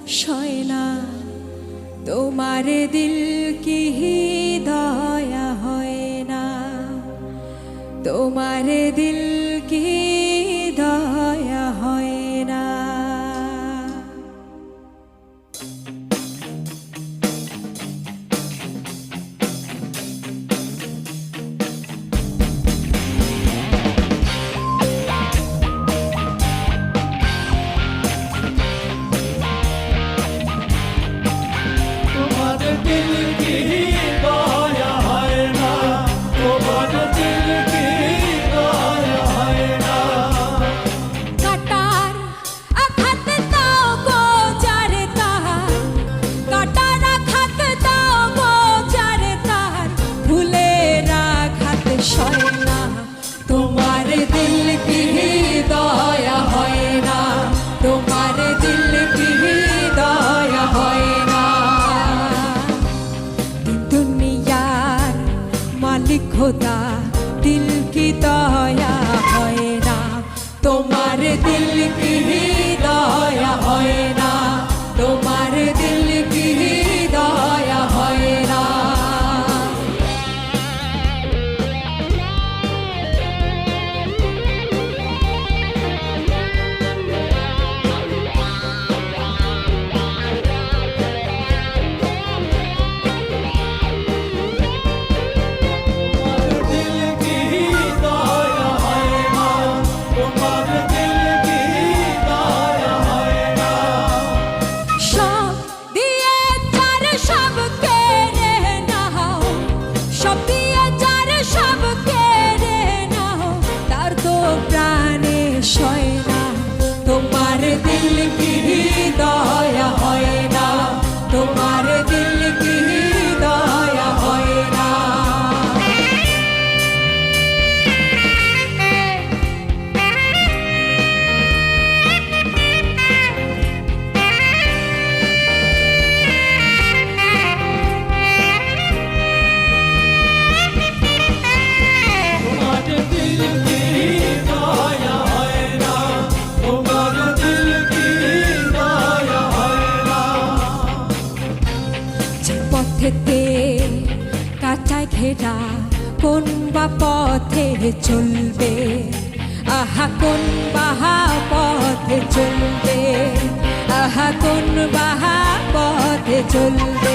সয় না। তোমার দিল কি দয়া হয় না, তোমার দিল কি দয়া হয় না। তোমার দিল কি দয়া হয় না, তোমার দিল কি দয়া হয় না। দুনিয়ার মালিক খোদা দিল কি দয়া হয় না, তোমার দিল কি দয়া হয় না, তোমার দিল কি দয়া হয় না। তোমার দিল কি দয়া হয় না, তোমার দিল কি দয়া হয় না। কাঁটায় ঘেরা কোন বা পথে চলবে, আহা কোন বাহা পথে চলবে, আহা কোন বাহা পথে চলবে।